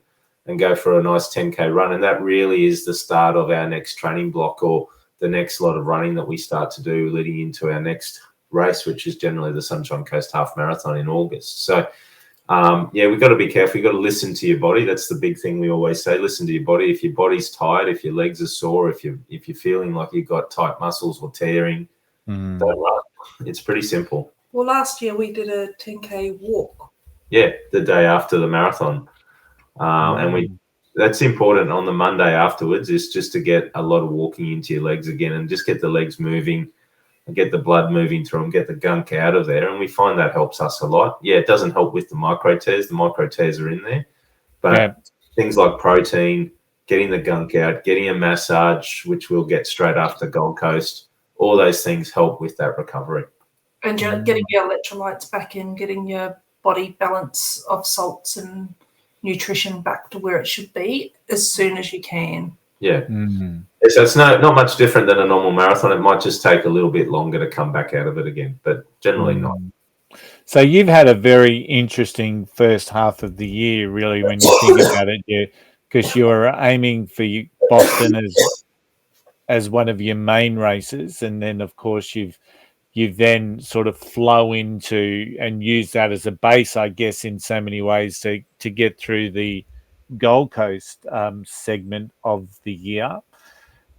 go for a nice 10K run. And that really is the start of our next training block, or the next lot of running that we start to do leading into our next race, which is generally the Sunshine Coast Half Marathon in August. So we've got to be careful. You've got to listen to your body. That's the big thing we always say. Listen to your body. If your body's tired, if your legs are sore, if you're feeling like you've got tight muscles or tearing, don't run. It's pretty simple. Well, last year we did a 10K walk. Yeah, the day after the marathon. And that's important on the Monday afterwards, is just to get a lot of walking into your legs again and just get the legs moving, and get the blood moving through them, get the gunk out of there. And we find that helps us a lot. Yeah, it doesn't help with the micro tears. The micro tears are in there. But things like protein, getting the gunk out, getting a massage, which we'll get straight after Gold Coast, all those things help with that recovery. And getting your electrolytes back in, getting your body balance of salts and nutrition back to where it should be as soon as you can. Yeah. So it's not much different than a normal marathon. It might just take a little bit longer to come back out of it again, but generally not. So you've had a very interesting first half of the year, really, when you think about it, because you were aiming for Boston as one of your main races, and then of course you've then sort of flow into and use that as a base, I guess, in so many ways to get through the Gold Coast segment of the year.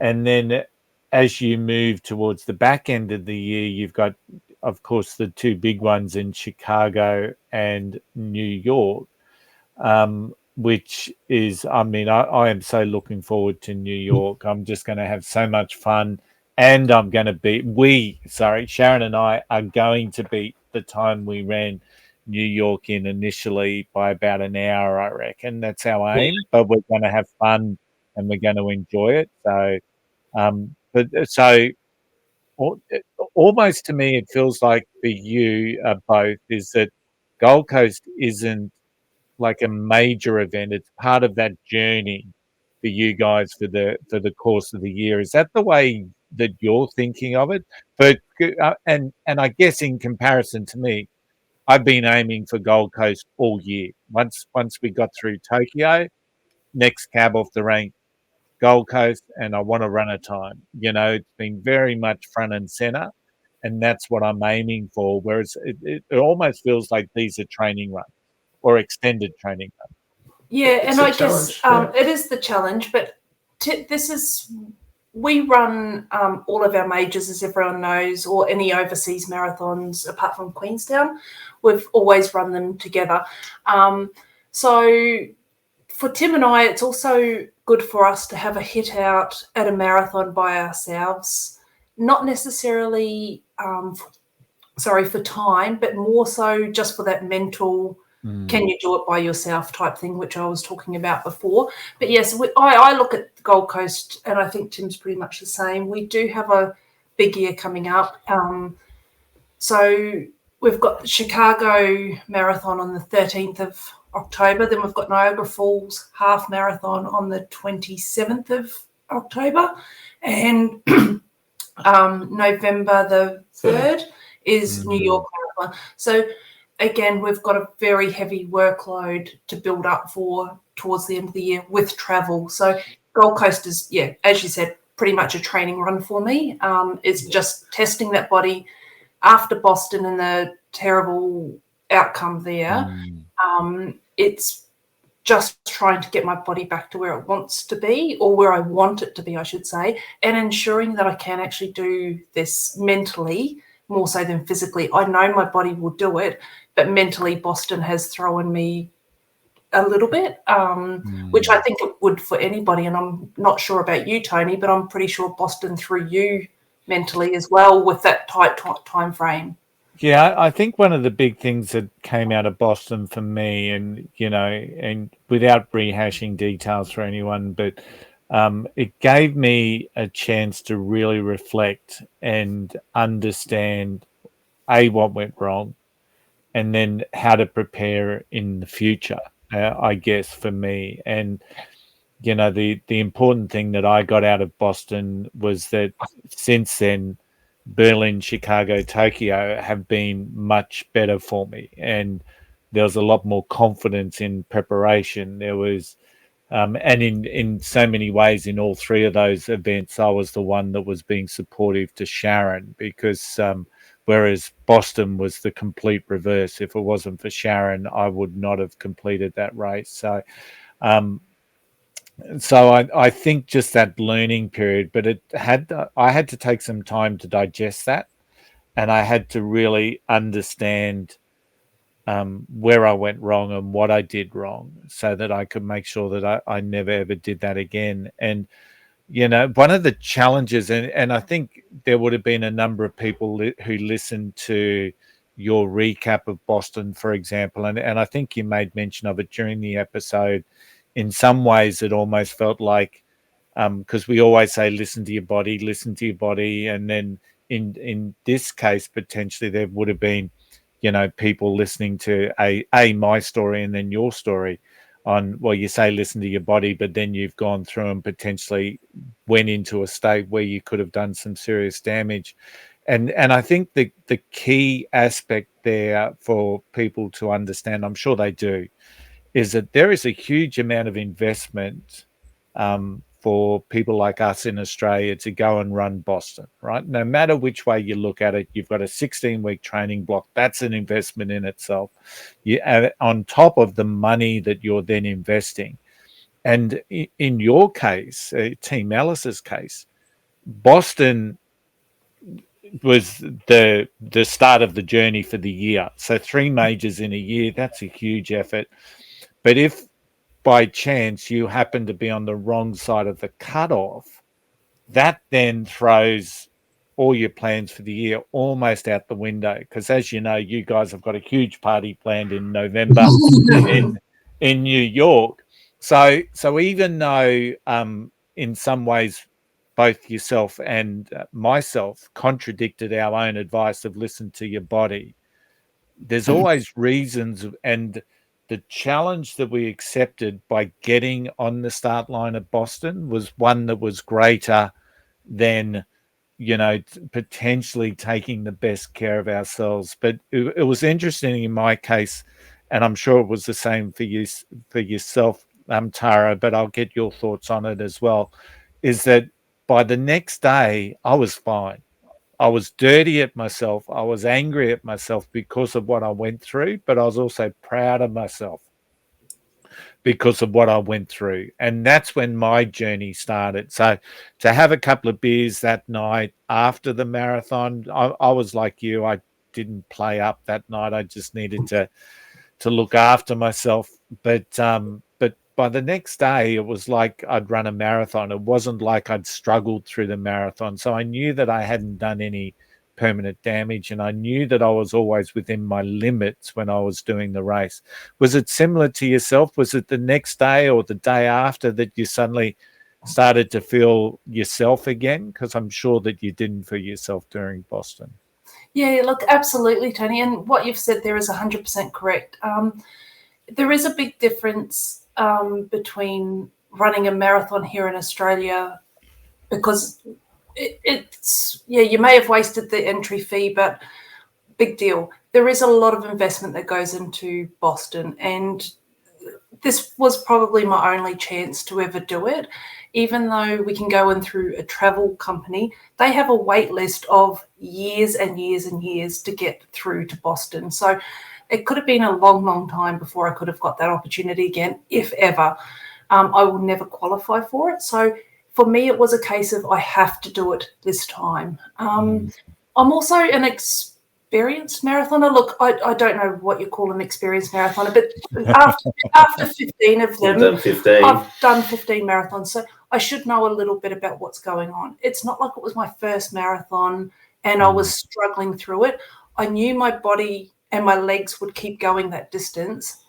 And then as you move towards the back end of the year, you've got, of course, the 2 big ones in Chicago and New York, which is, I am so looking forward to New York. I'm just going to have so much fun, and I'm going to Sharon and I are going to beat the time we ran New York in initially by about an hour, I reckon. That's our aim, but we're going to have fun and we're going to enjoy it. So, almost to me, it feels like for you both is that Gold Coast isn't like a major event. It's part of that journey for you guys for the course of the year. Is that the way that you're thinking of it? But and I guess in comparison to me, I've been aiming for Gold Coast all year. Once we got through Tokyo, next cab off the rank, Gold Coast, and I want to run a time. It's been very much front and center, and that's what I'm aiming for. Whereas it almost feels like these are training runs or extended training runs. Yeah, It's and a I guess challenge, it is the challenge, but we run all of our majors, as everyone knows, or any overseas marathons apart from Queenstown. We've always run them together. So for Tim and I, it's also good for us to have a hit out at a marathon by ourselves, not necessarily, for time, but more so just for that mental, can you do it by yourself type thing, which I was talking about before. But yes, I look at the Gold Coast, and I think Tim's pretty much the same. We do have a big year coming up. So we've got the Chicago Marathon on the 13th of October. Then we've got Niagara Falls Half Marathon on the 27th of October. And November the 3rd is New York Marathon. So again, we've got a very heavy workload to build up for towards the end of the year with travel. So Gold Coast is, as you said, pretty much a training run for me. It's just testing that body after Boston and the terrible outcome there. It's just trying to get my body back to where it wants to be, or where I want it to be, I should say, and ensuring that I can actually do this mentally more so than physically. I know my body will do it, but mentally Boston has thrown me a little bit, which I think it would for anybody. And I'm not sure about you, Tony, but I'm pretty sure Boston threw you mentally as well with that tight time frame. Yeah, I think one of the big things that came out of Boston for me, and and without rehashing details for anyone, but it gave me a chance to really reflect and understand what went wrong, and then how to prepare in the future. I guess for me, and the important thing that I got out of Boston was that since then, Berlin, Chicago, Tokyo have been much better for me, and there was a lot more confidence in preparation. There was, and in so many ways, in all three of those events, I was the one that was being supportive to Sharon, because whereas Boston was the complete reverse. If it wasn't for Sharon, I would not have completed that race. So I think just that learning period, but I had to take some time to digest that, and I had to really understand where I went wrong and what I did wrong, so that I could make sure that I never ever did that again. And one of the challenges, and I think there would have been a number of people who listened to your recap of Boston, for example, and I think you made mention of it during the episode. In some ways, it almost felt like, because we always say, listen to your body. And then in this case, potentially there would have been, people listening to my story and then your story on, well, you say listen to your body, but then you've gone through and potentially went into a state where you could have done some serious damage. And I think the key aspect there for people to understand, I'm sure they do, is that there is a huge amount of investment for people like us in Australia to go and run Boston, right? No matter which way you look at it, you've got a 16-week training block. That's an investment in itself. You add on top of the money that you're then investing. And in your case, Team Ellis's case, Boston was the start of the journey for the year. So 3 majors in a year, that's a huge effort. But if by chance you happen to be on the wrong side of the cutoff, that then throws all your plans for the year almost out the window. Because as you know, you guys have got a huge party planned in November in New York. So even though in some ways both yourself and myself contradicted our own advice of listen to your body, there's always reasons. And the challenge that we accepted by getting on the start line at Boston was one that was greater than, potentially taking the best care of ourselves. But it was interesting in my case, and I'm sure it was the same for you, for yourself, Tara, but I'll get your thoughts on it as well, is that by the next day, I was fine. I was dirty at myself. I was angry at myself because of what I went through, but I was also proud of myself because of what I went through. And that's when my journey started. So to have a couple of beers that night after the marathon, I was like you. I didn't play up that night. I just needed to look after myself. But by the next day, it was like I'd run a marathon. It wasn't like I'd struggled through the marathon. So I knew that I hadn't done any permanent damage, and I knew that I was always within my limits when I was doing the race. Was it similar to yourself? Was it the next day or the day after that you suddenly started to feel yourself again? Because I'm sure that you didn't feel yourself during Boston. Yeah, look, absolutely, Tony. And what you've said there is 100% correct. There is a big difference between running a marathon here in Australia, because it's you may have wasted the entry fee, but big deal. There is a lot of investment that goes into Boston, and this was probably my only chance to ever do it. Even though we can go in through a travel company, they have a wait list of years and years and years to get through to Boston. So it could have been a long, long time before I could have got that opportunity again, if ever. I will never qualify for it. So for me, it was a case of I have to do it this time. I'm also an experienced marathoner. Look, I don't know what you call an experienced marathoner, but after 15 of them, I've done 15 marathons. So I should know a little bit about what's going on. It's not like it was my first marathon and I was struggling through it. I knew my body and my legs would keep going that distance.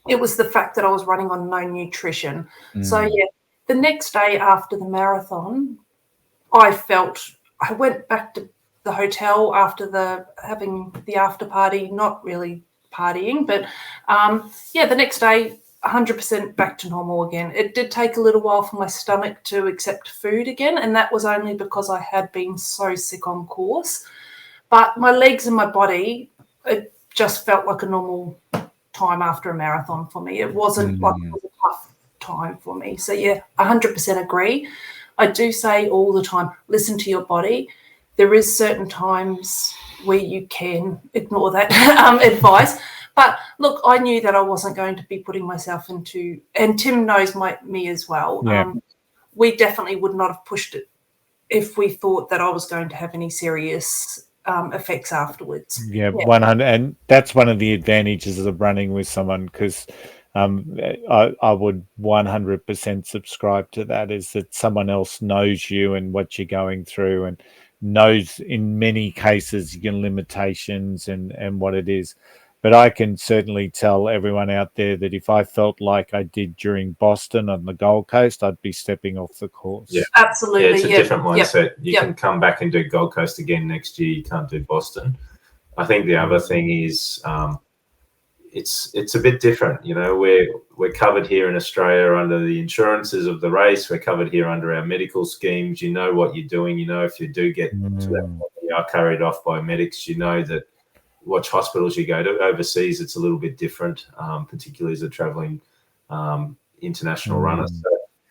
It was the fact that I was running on no nutrition. So, yeah, the next day after the marathon, I went back to the hotel after having the after party, not really partying, but, the next day, 100% back to normal again. It did take a little while for my stomach to accept food again, and that was only because I had been so sick on course. But my legs and my body, it just felt like a normal time after a marathon for me. It wasn't like it was a tough time for me. So, yeah, 100% agree. I do say all the time, listen to your body. There is certain times where you can ignore that advice. But, look, I knew that I wasn't going to be putting myself into – and Tim knows me as well. Yeah. We definitely would not have pushed it if we thought that I was going to have any serious effects afterwards. Yeah, 100, and that's one of the advantages of running with someone, because I would 100% subscribe to that, is that someone else knows you and what you're going through and knows in many cases your limitations and what it is. But I can certainly tell everyone out there that if I felt like I did during Boston on the Gold Coast, I'd be stepping off the course. Yeah, absolutely. Yeah, it's a different mindset. You can come back and do Gold Coast again next year. You can't do Boston. I think the other thing is it's a bit different. You know, we're covered here in Australia under the insurances of the race. We're covered here under our medical schemes. You know what you're doing. You know, if you do get to that point, you are carried off by medics. You know that which hospitals you go to. Overseas, it's a little bit different, particularly as a traveling international runner. So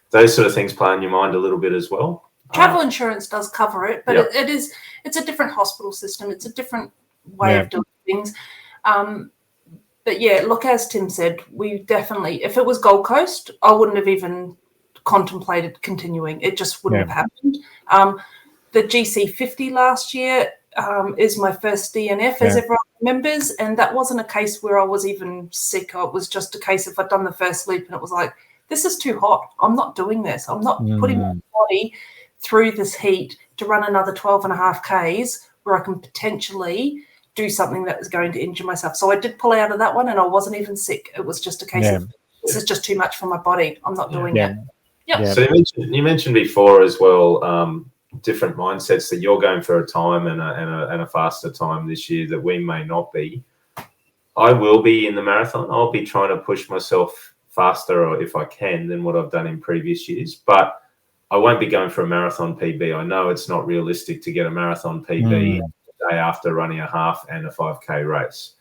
those sort of things play on your mind a little bit as well. Travel insurance does cover it, but it's a different hospital system. It's a different way of doing things. But yeah, look, as Tim said, we definitely, if it was Gold Coast, I wouldn't have even contemplated continuing. It just wouldn't have happened. The GC50 last year is my first DNF, as everyone remembers, and that wasn't a case where I was even sick. It was just a case of I'd done the first loop and it was like, this is too hot. I'm not doing this. I'm not putting my body through this heat to run another 12.5 Ks where I can potentially do something that was going to injure myself. So I did pull out of that one, and I wasn't even sick. It was just a case of this is just too much for my body. I'm not doing it. So you mentioned before as well, different mindsets, that you're going for a time and a faster time this year that we may not be. I will be in the marathon. I'll be trying to push myself faster, or if I can, than what I've done in previous years. But I won't be going for a marathon PB. I know it's not realistic to get a marathon PB the day after running a half and a 5K race.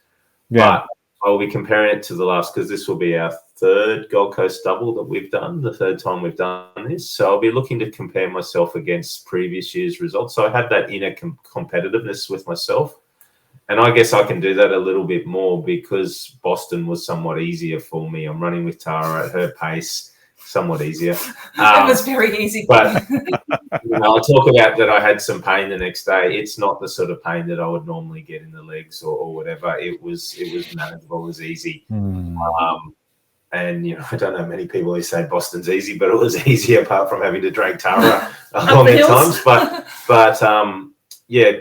But I'll be comparing it to the last, because this will be our third Gold Coast double that we've done, the third time we've done this. So I'll be looking to compare myself against previous year's results. So I have that inner competitiveness with myself. And I guess I can do that a little bit more because Boston was somewhat easier for me. I'm running with Tara at her pace, somewhat easier. It was very easy. But I'll talk about that I had some pain the next day. It's not the sort of pain that I would normally get in the legs or whatever. It was manageable, it was easy. And, I don't know many people who say Boston's easy, but it was easy apart from having to drag Tara along at times. But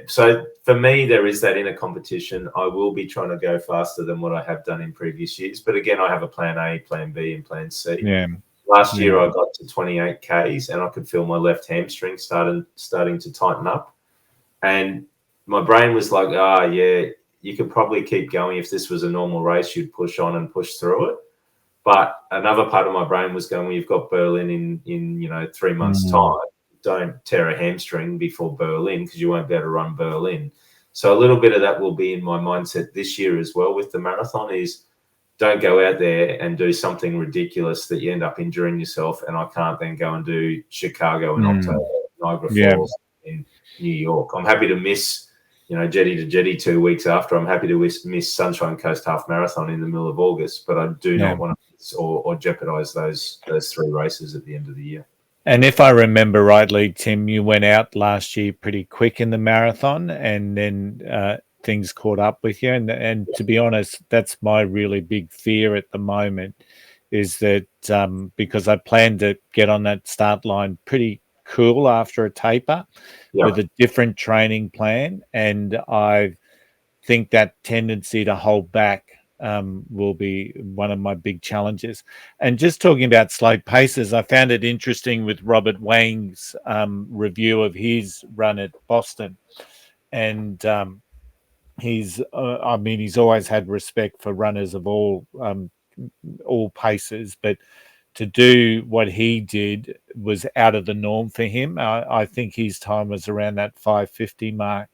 so for me, there is that inner competition. I will be trying to go faster than what I have done in previous years. But again, I have a plan A, plan B, and plan C. Yeah. Last year, I got to 28 Ks and I could feel my left hamstring starting to tighten up. And my brain was like, you could probably keep going. If this was a normal race, you'd push on and push through it. But another part of my brain was going, well, you've got Berlin in 3 months' time. Don't tear a hamstring before Berlin because you won't be able to run Berlin. So a little bit of that will be in my mindset this year as well with the marathon is don't go out there and do something ridiculous that you end up injuring yourself. And I can't then go and do Chicago in October, Niagara Falls in New York. I'm happy to miss, jetty to jetty 2 weeks after. I'm happy to miss Sunshine Coast Half Marathon in the middle of August, but I do not want to miss or jeopardize those 3 races at the end of the year. And if I remember rightly, Tim, you went out last year pretty quick in the marathon and then things caught up with you. And to be honest, that's my really big fear at the moment is that because I plan to get on that start line pretty cool after a taper with a different training plan. And I think that tendency to hold back will be one of my big challenges. And just talking about slow paces, I found it interesting with Robert Wang's review of his run at Boston. And he's always had respect for runners of all paces, but to do what he did was out of the norm for him. I think his time was around that 5:50 mark.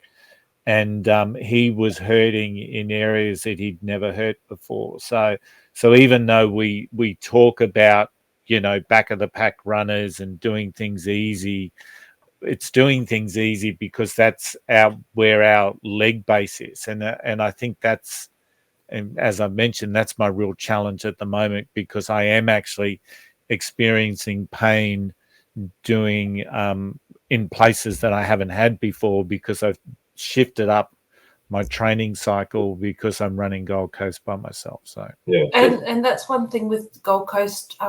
And he was hurting in areas that he'd never hurt before. So even though we talk about, back of the pack runners and doing things easy, it's doing things easy because that's where our leg base is. And I think that's, and as I mentioned, that's my real challenge at the moment because I am actually experiencing pain doing in places that I haven't had before because I've shifted up my training cycle because I'm running Gold Coast by myself. So and that's one thing with Gold Coast.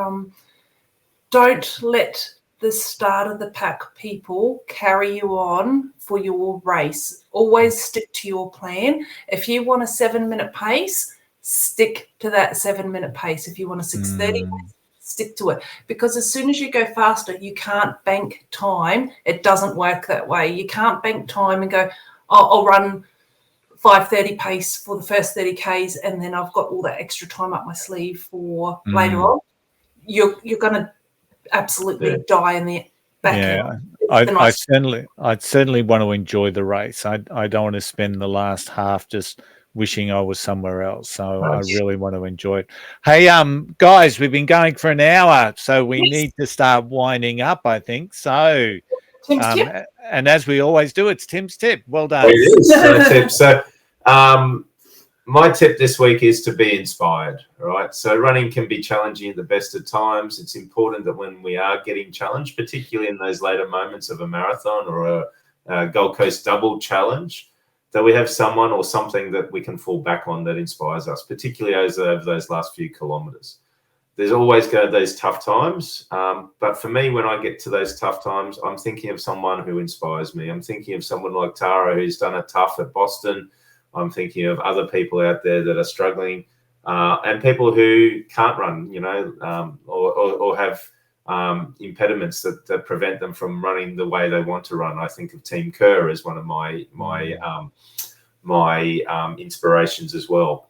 Don't let the start of the pack people carry you on for your race. Always stick to your plan. If you want a 7-minute pace, stick to that 7-minute pace. If you want a 6:30 pace, stick to it, because as soon as you go faster, you can't bank time. It doesn't work that way. You can't bank time and go, I'll run 5:30 pace for the first 30 Ks and then I've got all that extra time up my sleeve for later on. You're going to absolutely die in the back end. I certainly want to enjoy the race. I don't want to spend the last half just wishing I was somewhere else. So I really want to enjoy it. Hey, guys, we've been going for an hour, so we need to start winding up, I think. So Tim's tip. And as we always do, it's Tim's tip. Well done. It is my tip. So my tip this week is to be inspired, right? So running can be challenging at the best of times. It's important that when we are getting challenged, particularly in those later moments of a marathon or a Gold Coast double challenge, that we have someone or something that we can fall back on that inspires us, particularly over those last few kilometers. There's always going to be those tough times. But for me, when I get to those tough times, I'm thinking of someone who inspires me. I'm thinking of someone like Tara, who's done it tough at Boston. I'm thinking of other people out there that are struggling and people who can't run, or have impediments that prevent them from running the way they want to run. I think of Team Kerr as one of my inspirations as well.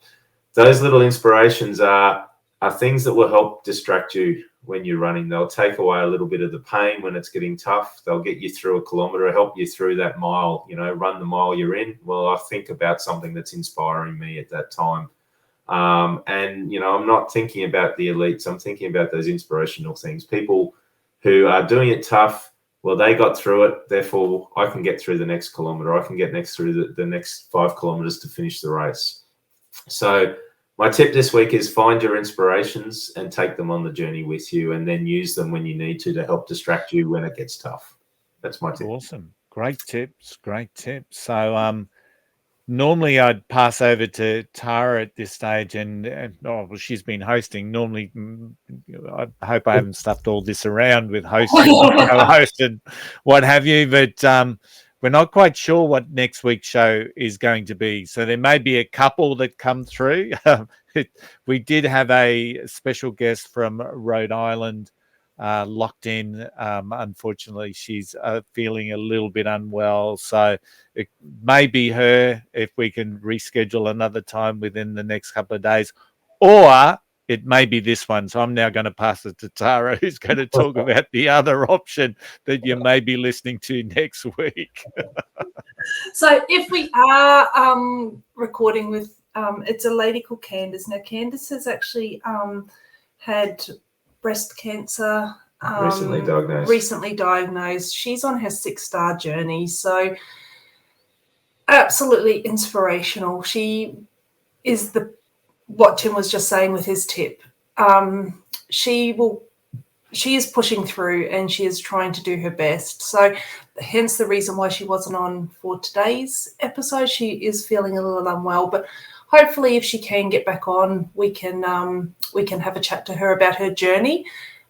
Those little inspirations are things that will help distract you when you're running. They'll take away a little bit of the pain when it's getting tough. They'll get you through a kilometre, help you through that mile, run the mile you're in. Well, I think about something that's inspiring me at that time. And, I'm not thinking about the elites. I'm thinking about those inspirational things. People who are doing it tough, well, they got through it. Therefore, I can get through the next kilometre. I can get through the next 5 kilometres to finish the race. So my tip this week is find your inspirations and take them on the journey with you, and then use them when you need to help distract you when it gets tough. That's my tip. Awesome. Great tips. So normally I'd pass over to Tara at this stage, and she's been hosting. Normally, I hope I haven't stuffed all this around with hosting, co-host, and what have you. But we're not quite sure what next week's show is going to be. So there may be a couple that come through. We did have a special guest from Rhode Island locked in. Unfortunately, she's feeling a little bit unwell, so it may be her if we can reschedule another time within the next couple of days, or it may be this one. So I'm now going to pass it to Tara, who's going to talk about the other option that you may be listening to next week. So if we are recording with, it's a lady called Candice. Now, Candice has actually had breast cancer. Recently diagnosed. She's on her 6-star journey. So absolutely inspirational. She is what Tim was just saying with his tip. She is pushing through, and she is trying to do her best. So hence the reason why she wasn't on for today's episode. She is feeling a little unwell, but hopefully if she can get back on, we can have a chat to her about her journey,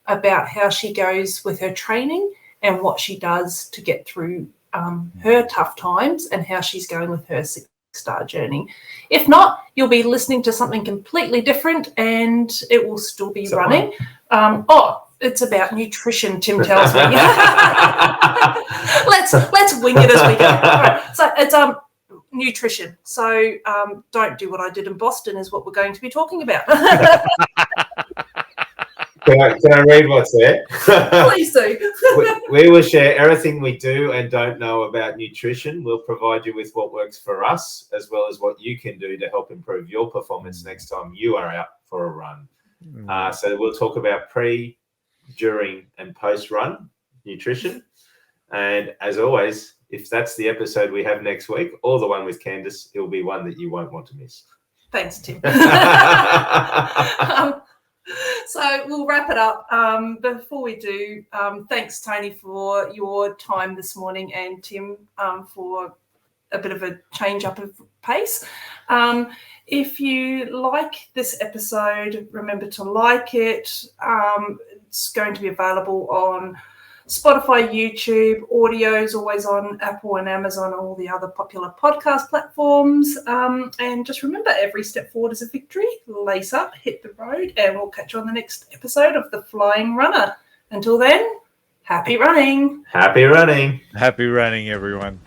about how she goes with her training and what she does to get through her tough times, and how she's going with her 6-star journey. If not, you'll be listening to something completely different, and it will still be running. It's about nutrition, Tim tells me. Let's wing it as we go. All right, so it's nutrition. So don't do what I did in Boston is what we're going to be talking about. Can I read what's there? Please do. We will share everything we do and don't know about nutrition. We'll provide you with what works for us, as well as what you can do to help improve your performance next time you are out for a run. So we'll talk about pre, during, and post-run nutrition. And as always, if that's the episode we have next week, or the one with Candice, it'll be one that you won't want to miss. Thanks, Tim. So we'll wrap it up. Before we do, thanks, Tony, for your time this morning, and Tim for a bit of a change up of pace. If you like this episode, remember to like it. It's going to be available on Spotify, YouTube, audio's always on Apple and Amazon, and all the other popular podcast platforms. And just remember, every step forward is a victory. Lace up, hit the road, and we'll catch you on the next episode of The Flying RuNR. Until then, happy running. Happy running. Happy running, everyone.